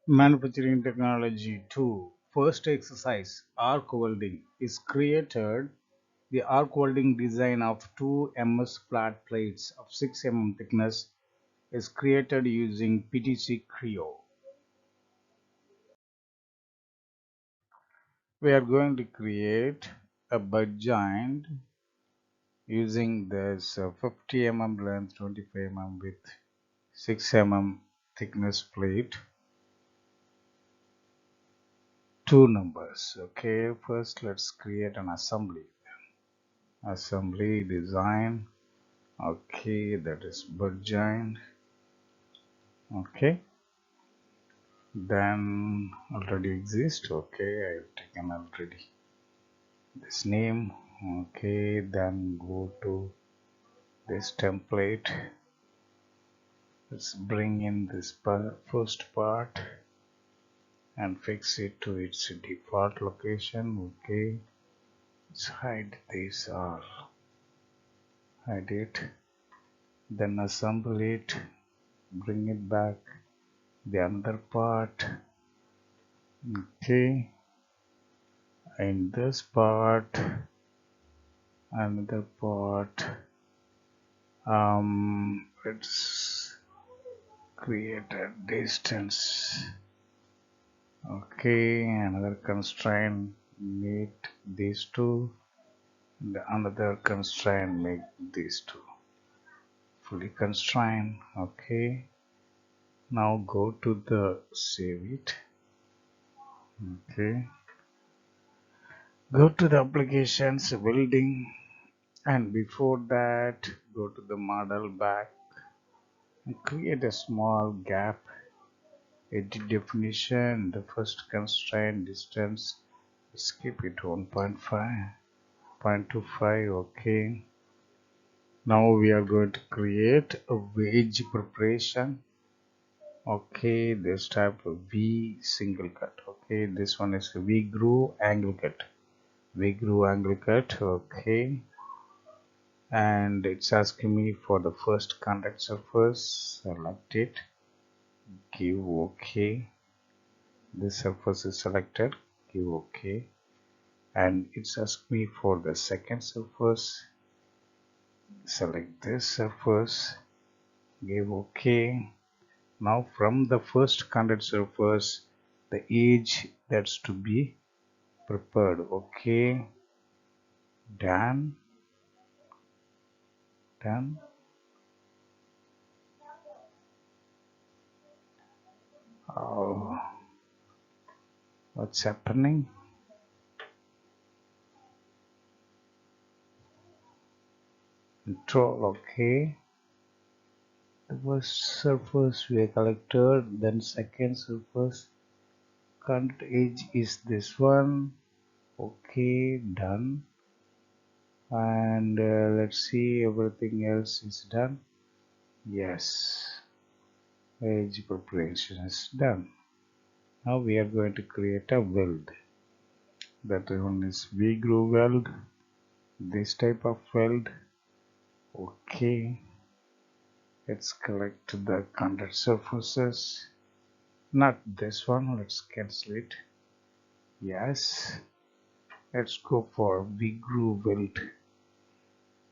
Manufacturing Technology 2. First exercise, arc welding, is created. The arc welding design of two MS flat plates of 6 thickness is created using PTC Creo. We are going to create a butt joint using this 50 length, 25 width, 6 thickness plate. Two numbers. Okay, first let's create an assembly. Assembly design. Okay, that is butt joint. Okay, then already exist. Okay, I've taken already this name. Okay, then go to this template. Let's bring in this first part and fix it to its default location. Okay, let's hide this or hide it, then assemble it, bring it back the another part. Okay, in this part another part, let's create a distance. Okay, another constraint, meet these two, and another constraint, make these two fully constrained. Okay, now go to the save it. Okay, go to the applications, welding, and before that go to the model back and create a small gap. Edit definition, the first constraint distance, skip it 1.5, 0.25. Okay, now we are going to create a wedge preparation. Okay, this type of V single cut. Okay, this one is V groove angle cut. V groove angle cut. Okay, and it's asking me for the first contact surface. Select it, give OK. This surface is selected, give OK, and it's asking me for the second surface. Select this surface, give OK. Now from the first contact surface, the edge that's to be prepared. Okay, done. Oh, what's happening? Control. Okay, the first surface we collected, then second surface contact edge is this one. Okay, done. And let's see, everything else is done. Yes, edge preparation is done. Now we are going to create a weld. That one is V groove weld, this type of weld. Okay, let's collect the contact surfaces, not this one, let's cancel it. Yes, let's go for V groove weld.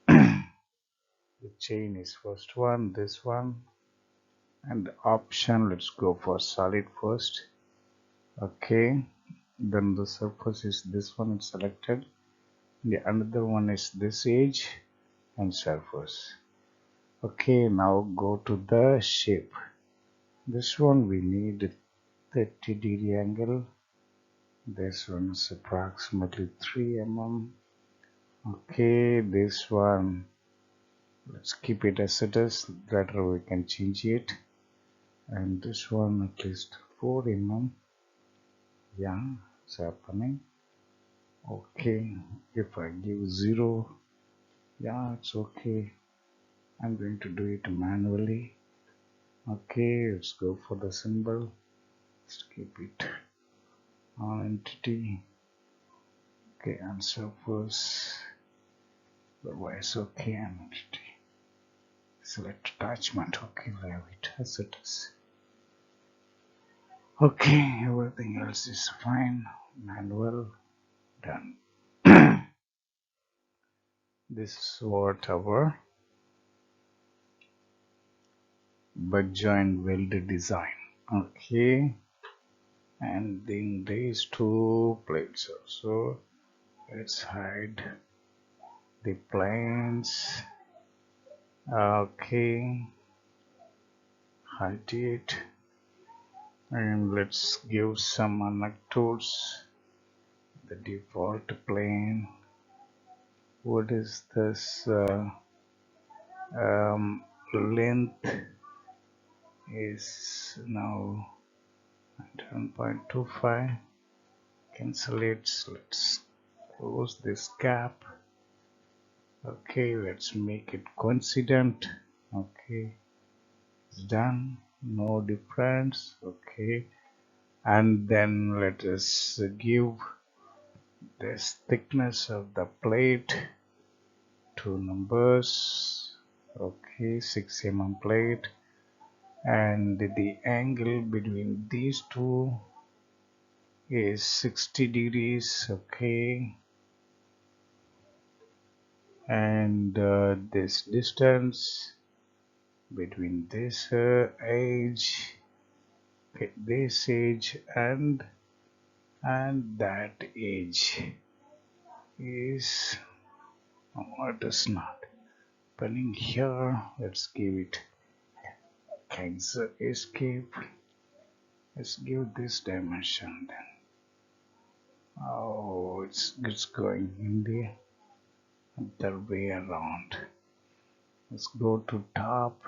The chain is first one, this one, and the option, let's go for solid first. Okay, then the surface is this one, it's selected. The another one is this edge and surface. Okay, now go to the shape. This one we need 30-degree angle. This one is approximately 3 Okay, this one, let's keep it as it is. Later we can change it. And this one at least 4 Yeah, it's happening. Okay, if I give 0, yeah, it's okay. I'm going to do it manually. Okay, let's go for the symbol. Let's keep it on entity. Okay, and surface. Otherwise, okay, and entity. Select attachment. Okay, leave it as it is. Okay, everything else is fine. Manual done. This is what our butt joint weld design. Okay, and then these two plates also. Let's hide the planes. Okay, hide it, and let's give some annotations. The default plane. What is this? Length is now 10.25. Cancel it. Let's close this gap. Okay, let's make it coincident. Okay, it's done. No difference. Okay, and then let us give this thickness of the plate two numbers. Okay, 6 plate, and the angle between these two is 60 degrees. Okay, and this distance between this edge, this edge, and that edge is, oh, it is not opening here. Let's give it cancel escape. Let's give this dimension then. Oh, it's going in the other way around. Let's go to top.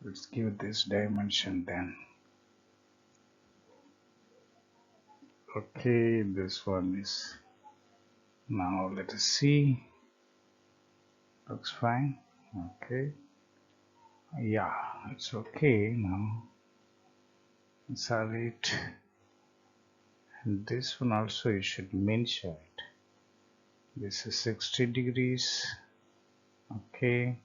Let's give this dimension then. Okay, this one is, now let us see. Looks fine. Okay, yeah, it's okay now. Insert it, and this one also you should mention it. This is 60 degrees. Okay,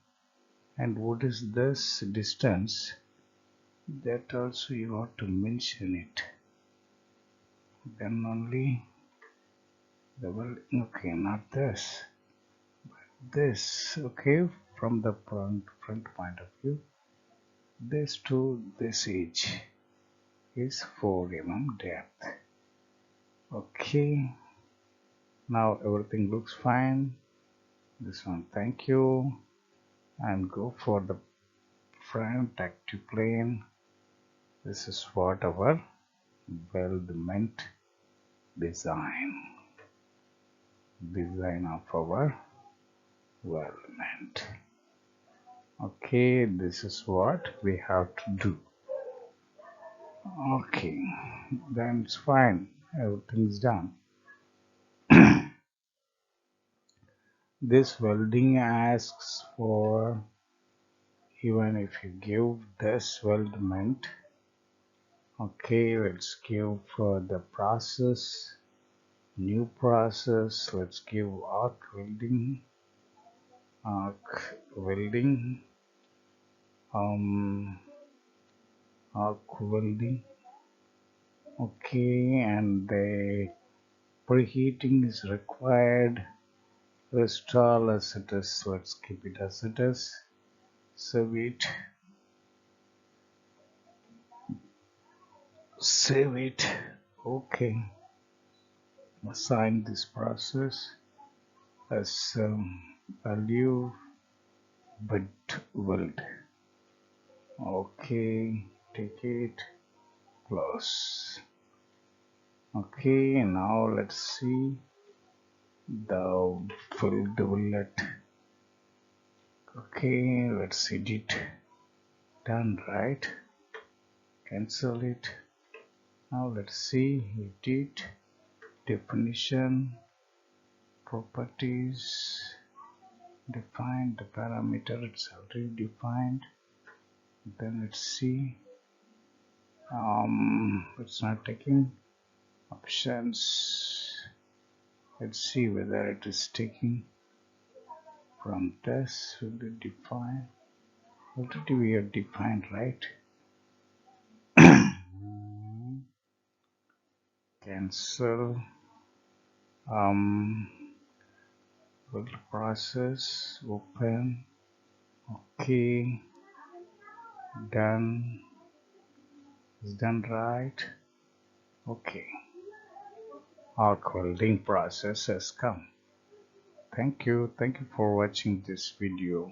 and what is this distance? That also you have to mention it. Then only the welding. Okay, not this, this. Okay, from the front point of view, this to this edge is 4 depth. Okay, now everything looks fine. This one, thank you, and go for the front active plane. This is what our weldment design of our weldment. Okay, this is what we have to do. Okay, then it's fine, everything's done. This welding asks for, even if you give this weldment, okay, let's give for the process, new process. Let's give arc welding, arc welding, arc welding. Okay, and the preheating is required. Restore as it is. Let's keep it as it is. Save it. Save it. Okay. Assign this process as value but weld. Okay. Take it. Close. Okay. Now let's see the filled bullet. Okay. Let's edit. Done, right? Cancel it. Now let's see, edit, definition, properties, define the parameter, it's already defined. Then let's see, it's not taking options. Let's see whether it is taking from this. Will it define? Already we have defined, right? cancel. Build process, open. Okay, done. Is done right. Okay, arc welding process has come. Thank you for watching this video.